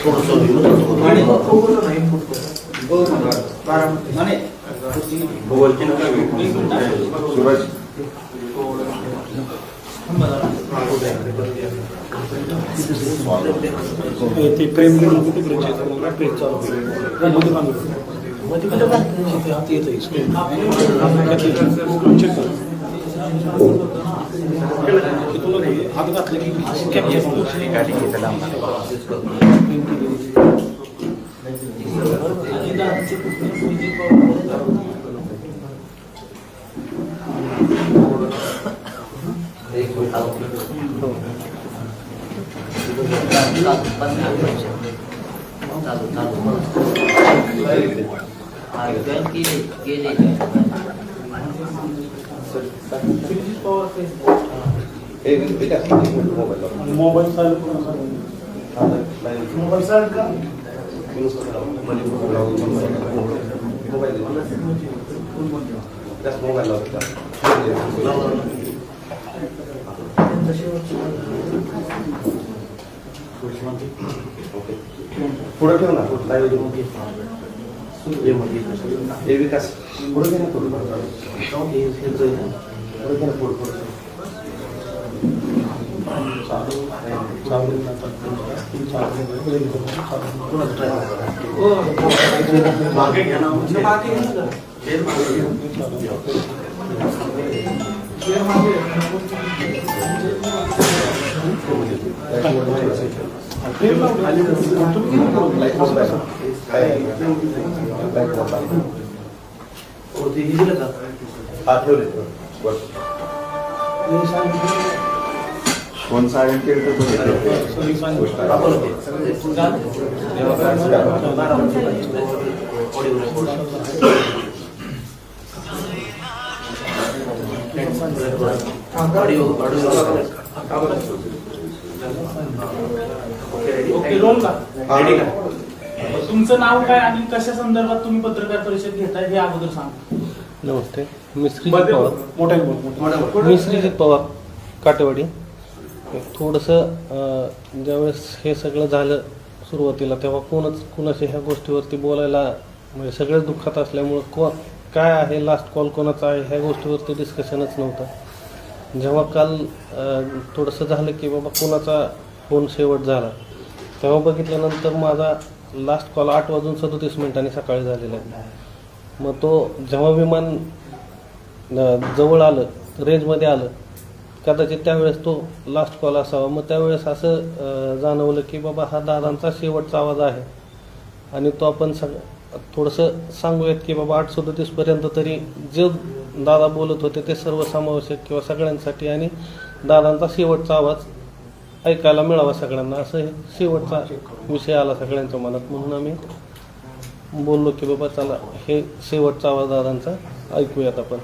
ते प्रेम हात घातलं की मोबाईल साइड का पुढे ठेव ना हे विकास पुढे घे ना पुढे फोन सायलेंट केलं तर तुमचं नाव काय आणि कशा संदर्भात तुम्ही पत्रकार परिषद घेताय हे अगोदर सांगा. नमस्ते, मी श्रीजित पवार. मी श्रीजित पवार, काटेवाडी. थोडंसं ज्यावेळेस हे सगळं झालं सुरुवातीला, तेव्हा कोणाच्या ह्या गोष्टीवरती बोलायला म्हणजे सगळेच दुःखात असल्यामुळं काय आहे लास्ट कॉल कोणाचा आहे ह्या गोष्टीवरती डिस्कशनच नव्हतं. जेव्हा काल थोडंसं झालं की बाबा कोणाचा फोन शेवट झाला, तेव्हा बघितल्यानंतर माझा लास्ट कॉल 8:37 सकाळी झालेला आहे. मग तो जेव्हा विमान जवळ आलं, रेंजमध्ये आलं, कदाचित त्यावेळेस तो लास्ट कॉल असावा. मग त्यावेळेस असं जाणवलं की बाबा हा दादांचा शेवटचा आवाज आहे आणि तो आपण थोडंसं सांगूयात की बाबा 8:37 तरी जे दादा बोलत होते ते सर्वसमावेशक किंवा सगळ्यांसाठी आणि दादांचा शेवटचा आवाज ऐकायला मिळावा सगळ्यांना, असं हे शेवटचा विषय आला सगळ्यांच्या मनात. म्हणून आम्ही बोललो की बाबा चला हे शेवटचा आवाज दादांचा ऐकूयात आपण.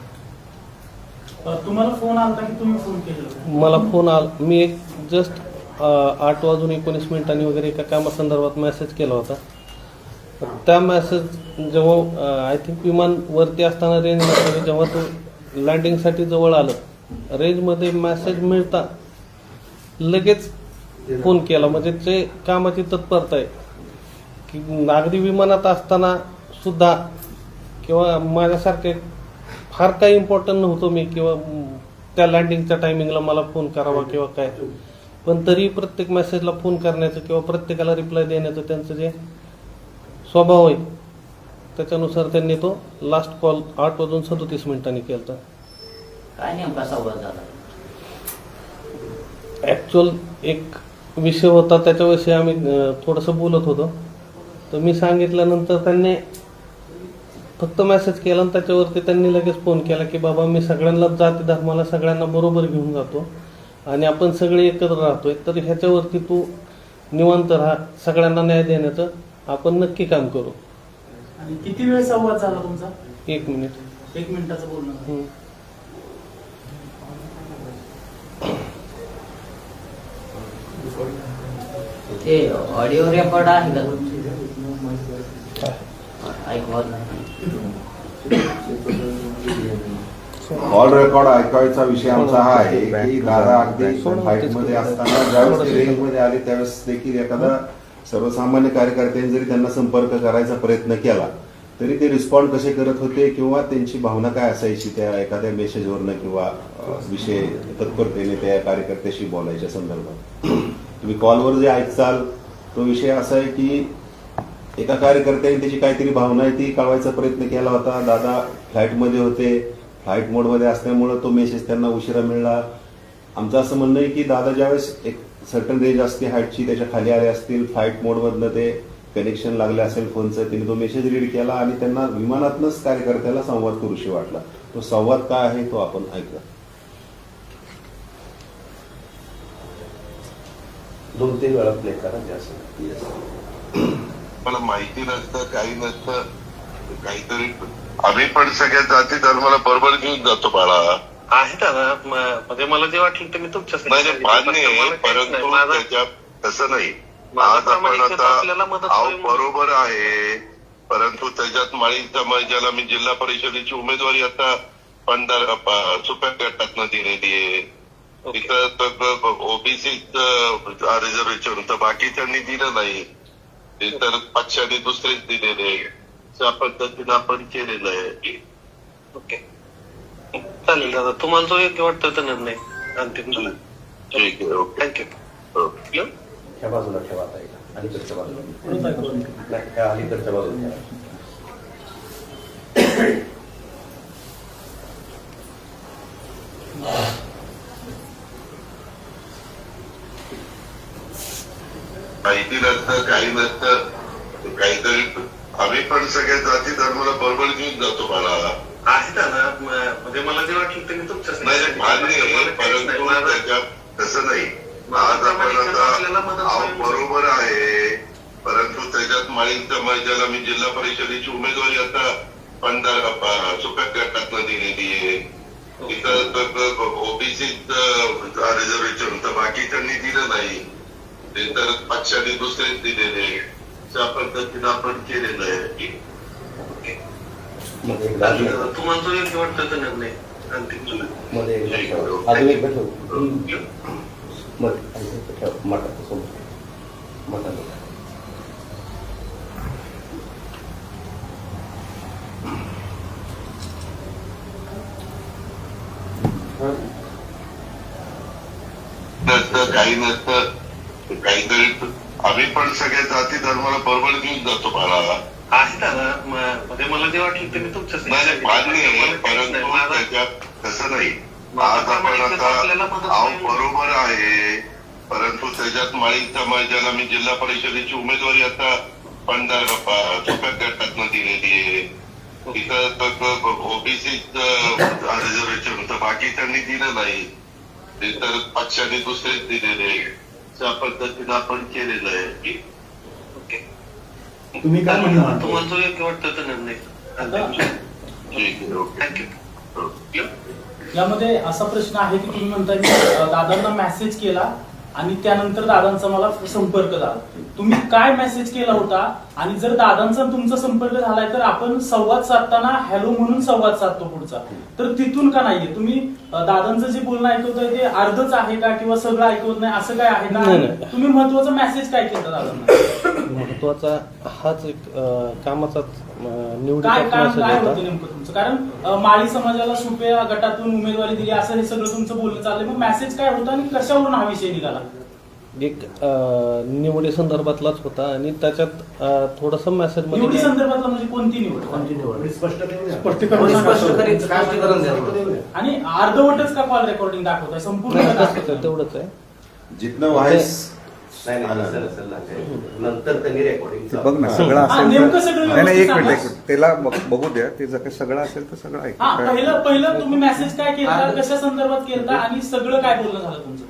तुम्हाला फोन आला की तुम्ही फोन केला? मला फोन आला, मी एक जस्ट 8:19 वगैरे एका कामासंदर्भात मेसेज केला होता. त्या मेसेज जेव्हा आय थिंक विमान वरती असताना रेंज नसताना जेव्हा तो लँडिंगसाठी जवळ आलं, रेंजमध्ये मेसेज मिळता लगेच फोन केला. म्हणजे ते कामाची तत्परता आहे की अगदी विमानात असताना सुद्धा किंवा माझ्यासारखे फार काही इम्पॉर्टंट नव्हतो मी किंवा त्या लँडिंगच्या टायमिंगला मला फोन करावा किंवा काय, पण तरी प्रत्येक मेसेजला फोन करण्याचं किंवा प्रत्येकाला रिप्लाय देण्याचं त्यांचं जे स्वभाव आहे त्याच्यानुसार त्यांनी तो लास्ट कॉल 8:37 केला. काय नेमका संवाद झाला? ॲक्च्युअल एक विषय होता, त्याच्याविषयी आम्ही थोडंसं बोलत होतो. तर मी सांगितल्यानंतर त्यांनी फक्त मेसेज केला आणि त्याच्यावरती त्यांनी लगेच फोन केला की बाबा मी सगळ्यांनाच जाती धर्माला सगळ्यांना बरोबर घेऊन जातो आणि आपण सगळे एकत्र राहतोय, तर ह्याच्यावरती तू निवांत राहा, सगळ्यांना न्याय देण्याचं आपण नक्की काम करू. आणि किती वेळ संवाद झाला तुमचा? 1 मिनिट. 1 मिनिटाचं बोलणं. ते ऑडिओ रेकॉर्ड आहे का? ऐकवत नाही. ऑल रेकॉर्ड ऐकायचा विषय आमचा हा आहे की दादा अगदी फाईट मध्ये असताना ज्यावेळेस रेंज मध्ये आली त्यावेळेस देखील एखादा सर्वसामान्य कार्यकर्त्यांनी जरी त्यांना संपर्क करायचा प्रयत्न केला तरी ते रिस्पॉन्ड कसे करत होते किंवा त्यांची भावना काय असायची त्या एखाद्या मेसेजवरनं किंवा विषय तत्परतेने त्या कार्यकर्त्याशी बोलायच्या संदर्भात. तुम्ही कॉलवर जे ऐकचाल तो विषय असा आहे की एका कार्यकर्त्याने त्याची काहीतरी भावना आहे ती कळवायचा प्रयत्न केला होता. दादा फ्लाईटमध्ये होते, फ्लाईट मोडमध्ये असल्यामुळे तो मेसेज त्यांना उशिरा मिळाला. आमचं असं म्हणणं आहे की दादा ज्यावेळेस एक सर्टन रेंज असते हाईटची त्याच्या खाली आले असतील, फ्लाईट मोडमधनं ते कनेक्शन लागले असेल फोनचं, त्यांनी तो मेसेज रीड केला आणि त्यांना विमानातनंच कार्यकर्त्याला संवाद करूशी वाटला. तो संवाद काय आहे तो आपण ऐकला. 2-3 वेळा प्ले करा जास्त. मला माहिती नसतं, काही नसतं, काहीतरी आम्ही पण सगळ्या जाती धर्माला बरोबर घेऊन जातो बाळा. आहे दादा म्हणजे मला जे वाटलं ते मी तुमच्या नाही मान्य आहे, परंतु त्याच्यात तसं नाही. आज आपण आता बरोबर आहे, परंतु त्याच्यात माळी समाजाला मी जिल्हा परिषदेची उमेदवारी आता सुप्या गटातनं दिलेली आहे. तिथं ओबीसीचं रिझर्वेशन होतं, बाकीच्यांनी दिलं नाही. ते तर पक्षाने दुसरेच दिलेले, त्या पद्धतीनं आपण केलेलं आहे. ओके चालेल दादा, तुम्हाला जो योग्य वाटतं तो निर्णय अंतिम झाला. ठीक आहे, ओके, थँक्यू. ह्या बाजूला ठेवा आता एका अलीकडच्या बाजूला नाही, ह्या अलीकडच्या बाजूला ठेवा. माहिती नसतं, काही नसतं, काहीतरी आम्ही पण सगळ्या जाती धर्माला बरोबर घेऊन जातो बाळा. आहे दादा म्हणजे मला जे वाटलं ते मी तुमच्या नाही मान्य आहे, परंतु त्याच्यात तसं नाही. आज आपण आता बरोबर आहे, परंतु त्याच्यात माळी समाजाला मी जिल्हा परिषदेची उमेदवारी आता सुप्या गटातनं दिलेली आहे. तिथं ओबीसीचं रिझर्वेशन होतं, बाकीच्यांनी दिलं नाही. ते तर पक्षाने दुसरेच दिलेले, त्या पद्धतीनं आपण केलेलं आहे. तुम्हाला जो योग्य वाटतं तो निर्णय अंतिम झाला. मध्ये अजून एक ठेव मध्ये ठेव मटासोबत मटा. नसतं, काही नसतं, काहीतरी आम्ही पण सगळ्या जाती धर्माला बरोबर घेऊन जातो बाळा. आहे दादा म्हणजे मला जे वाटलं ते मी तुमच्या नाही मान्य आहे, परंतु त्याच्यात तसं नाही. आज आपण आता बरोबर आहे, परंतु त्याच्यात माळी समाजाला मी जिल्हा परिषदेची उमेदवारी आता सुप्या गटातनं दिलेली आहे. तिथं ओबीसीचं रिझर्वेशन होतं, बाकीच्यांनी दिलं नाही. ते तर पक्षाने दुसरेच दिलेले, त्या पद्धतीनं आपण केलेलं आहे. ओके तुम्ही काय म्हणणार? तुम्हाला जो योग्य वाटतं तो निर्णय अंतिम झाला. ठीक आहे, ओके. थँक्यू. यामध्ये असा प्रश्न आहे की तुम्ही म्हणता की दादांना मेसेज केला आणि त्यानंतर दादांचा मला संपर्क झाला. तुम्ही काय मेसेज केला होता आणि जर दादांचा तुमचा संपर्क झालाय तर आपण संवाद साधताना हॅलो म्हणून संवाद साधतो पुढचा, तर तिथून का नाहीये? तुम्ही दादांचं जे बोलणं ऐकवतोय ते अर्धच आहे का किंवा सगळं ऐकवत नाही असं काय आहे का? तुम्ही महत्वाचा मेसेज काय केला दादांना? महत्वाचा हाच एक कामाचा काय काम काय होतं नेमकं तुमचं? कारण माळी समाजाला सुप्या गटातून उमेदवारी दिली असं हे सगळं तुमचं बोलणं चाललंय. मग मेसेज काय होता आणि कशावरून हा विषय निघाला? एक निवडी संदर्भातलाच होता आणि त्याच्यात थोडस मेसेज निवडी संदर्भातला म्हणजे कोणती निवड? स्पष्टीकरण आणि अर्धवटच का कॉल रेकॉर्डिंग दाखवताय? संपूर्ण तेवढंच आहे. जिथनं व्हायस नाही नंतर त्यांनी रेकॉर्डिंग बघ ना सगळं असेल नेमकं सगळं नाही नाही एक व्यवस्थित मिनिट सांगा. त्याला बघू द्या ते जर काही सगळं असेल तर सगळं ऐक. पहिलं तुम्ही मेसेज काय केला, कशा संदर्भात केला आणि सगळं काय बोलणं झालं तुमचं?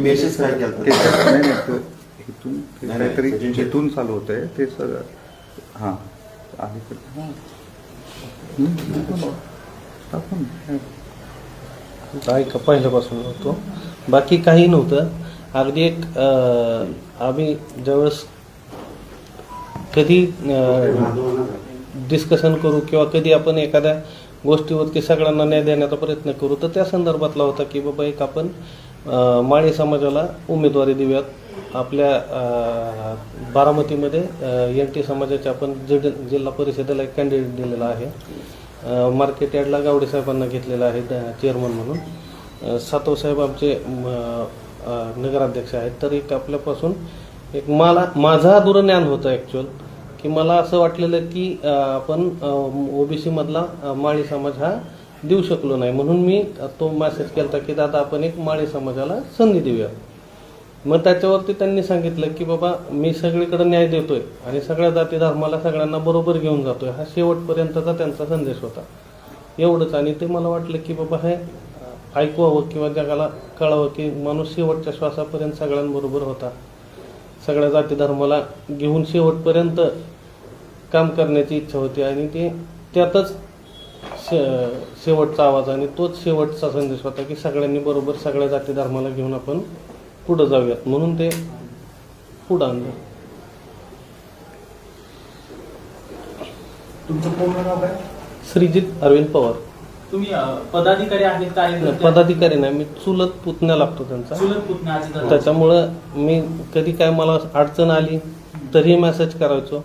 मेसेज काय केला? नाही नाही तो इथून ते नाही, काहीतरी नाही, जिथून चालू होत आहे ते सगळं हां अलीकडे हां टाकून ऐका पहिल्यापासून होतो, बाकी काही नव्हतं. अगदी एक आम्ही ज्यावेळेस कधी डिस्कशन करू किंवा कधी आपण एखाद्या गोष्टीवरती सगळ्यांना न्याय देण्याचा प्रयत्न करू तर त्या संदर्भातला होता की बाबा एक आपण माळी समाजाला उमेदवारी देऊयात. आपल्या बारामतीमध्ये NT समाजाचे आपण जिल्हा परिषदेला एक कॅन्डिडेट दिलेला आहे. मार्केट यार्डला गावडे साहेबांना घेतलेलं आहे चेअरमन म्हणून. सातवसाहेब आमचे नगराध्यक्ष आहेत. तर एक आपल्यापासून एक माझा दुर्ज्ञान होतं ॲक्च्युअल, की मला असं वाटलेलं की आपण OBC मधला माळी समाज हा देऊ शकलो नाही, म्हणून मी तो मेसेज केला की दादा आपण एक माळी समाजाला संधी देऊया. मग त्याच्यावरती त्यांनी सांगितलं की बाबा मी सगळीकडे न्याय देतोय आणि सगळ्या जाती धर्माला सगळ्यांना बरोबर घेऊन जातोय, हा शेवटपर्यंतचा त्यांचा संदेश होता. एवढंच. आणि ते मला वाटलं की बाबा हे ऐकवावं किंवा जगाला कळावं की माणूस शेवटच्या श्वासापर्यंत सगळ्यांबरोबर होता, सगळ्या जाती धर्माला घेऊन शेवटपर्यंत काम करण्याची इच्छा होती आणि ते त्यातच शेवटचा आवाज आणि तोच शेवटचा संदेश होता की सगळ्यांनी बरोबर सगळ्या जाती धर्माला घेऊन आपण पुढे जाऊयात, म्हणून ते पुढं आणलं. तुमचं पूर्ण नाव काय? श्रीजित अरविंद पवार. तुम्ही पदाधिकारी आहेत कार्यकर्ते? पदाधिकारी नाही, मी चुलत पुतण्या लागतो त्यांचा. चुलत पुतण्या अजितदादा. त्याच्यामुळं मी कधी काय मला अडचण आली तरी मेसेज करायचो.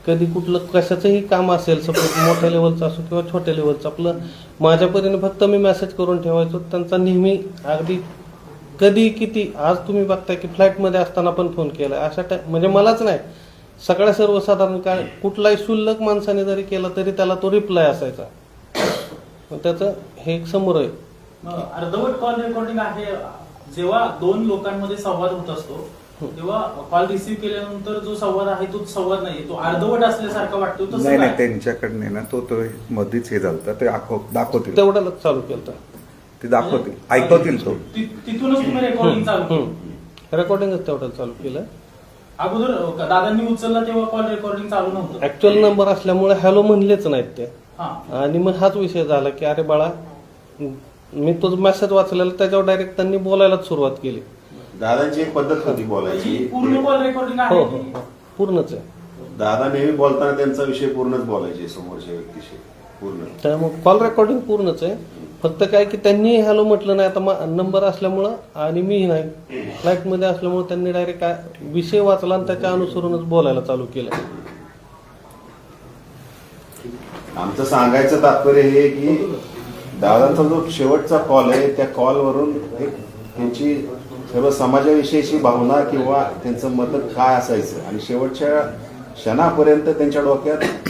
कधी कुठलं कशाचंही काम असेल, सपोज मोठ्या लेवलचं असो किंवा छोट्या लेवलचं, आपलं माझ्या परीने फक्त मी मेसेज करून ठेवायचो. त्यांचा नेहमी अगदी कधी किती, आज तुम्ही बघताय की फ्लाईटमध्ये असताना पण फोन केला अशा म्हणजे मलाच नाही, सगळ्या सर्वसाधारण काय कुठलाही क्षुल्लक माणसाने जरी केला तरी त्याला तो रिप्लाय असायचा. मग त्याचं हे एक समोर आहे. अर्धवट कॉल रेकॉर्डिंग आहे. जेव्हा दोन लोकांमध्ये संवाद होत असतो तेव्हा कॉल रिसीव्ह केल्यानंतर जो संवाद आहे तो संवाद नाही, तो अर्धवट असल्यासारखा वाटतो. नाही नाही, त्यांच्याकडे ना तो मध्येच हे झालं ते दाखवतील, तेवढ्यालाच चालू केलं, ते दाखवतील, ऐकवतील. तो तिथूनच तुम्ही रेकॉर्डिंग चालू रेकॉर्डिंगच तेवढं चालू केलं. अगोदर दादांनी उचलला तेव्हा कॉल रेकॉर्डिंग चालू नव्हतं. ऍक्च्युअल नंबर असल्यामुळे हॅलो म्हणलेच नाहीत ते. हा. आणि मग हाच विषय झाला की अरे बाळा, मी तो मेसेज वाचलेला त्याच्यावर डायरेक्ट त्यांनी बोलायलाच सुरुवात केली. दादांची एक पद्धत होती बोलायची. पूर्ण कॉल रेकॉर्डिंग हो आहे हो की? पूर्णच आहे. दादा नेहमी बोलताना त्यांचा विषय पूर्णच बोलायचे समोरच्या व्यक्तीशी पूर्ण. त्यामुळे कॉल रेकॉर्डिंग पूर्णच आहे. फक्त काय की त्यांनी हॅलो म्हटलं नाही, आता नंबर असल्यामुळं आणि मीही नाही, फ्लाईटमध्ये असल्यामुळे त्यांनी डायरेक्ट विषय वाचला आणि त्याच्या अनुसरूनच बोलायला चालू केलं. आमचं सांगायचं तात्पर्य हे की दादांचा जो शेवटचा कॉल आहे त्या कॉलवरून त्यांची सर्व समाजाविषयीची भावना किंवा त्यांचं मत काय असायचं आणि शेवटच्या क्षणापर्यंत त्यांच्या डोक्यात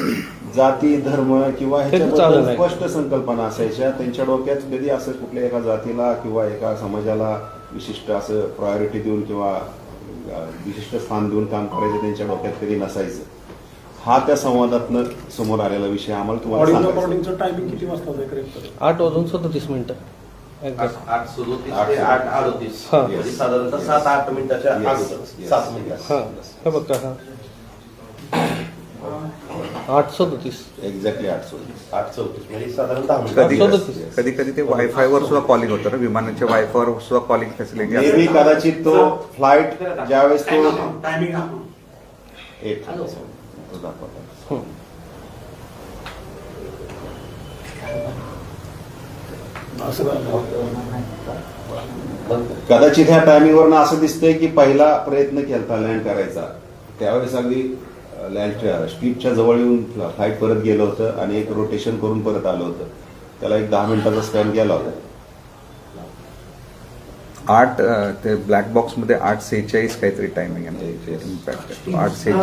जाती धर्म किंवा ह्याच्याबद्दल स्पष्ट संकल्पना असायच्या. त्यांच्या डोक्यात कधी असं कुठल्या एका जातीला किंवा एका समाजाला विशिष्ट असं प्रायोरिटी देऊन किंवा विशिष्ट स्थान देऊन काम करायचं त्यांच्या डोक्यात कधी नसायचं. हा त्या संवादातनं समोर आलेला विषय आम्हाला तुम्हाला सांगायचा. टायमिंग किती वाजता होतं करेक्ट? 8:37 एक्झॅक्ट. 8:37 ते 8:38 म्हणजे साधारणतः 7-8 मिनिटाच्या अगोदर 7 मिनिटात. हा हे बघा, हा 8:37 एक्झॅक्टली 8:34 म्हणजे साधारण 10 मिनिट. कधी कधी ते वायफायवर सुद्धा कॉलिंग होतं ना, विमानाच्या वायफायवर सुद्धा कॉलिंग फॅसिलिटी असते. नेहमी कदाचित तो फ्लाईट ज्यावेळेस तो टायमिंग एक तो दाखवतो. कदाचित ह्या टायमिंगवरनं असं दिसतंय की पहिला प्रयत्न केला लँड करायचा त्यावेळेस अगदी लँड स्ट्रीपच्या जवळ येऊन फ्लाईट परत गेलं होतं आणि एक रोटेशन करून परत आलं होतं. त्याला एक 10 मिनिटाचा स्पॅन गेला होता. 8 ते ब्लॅक बॉक्स मध्ये 8:46 काहीतरी टायमिंग आहे. 8:46.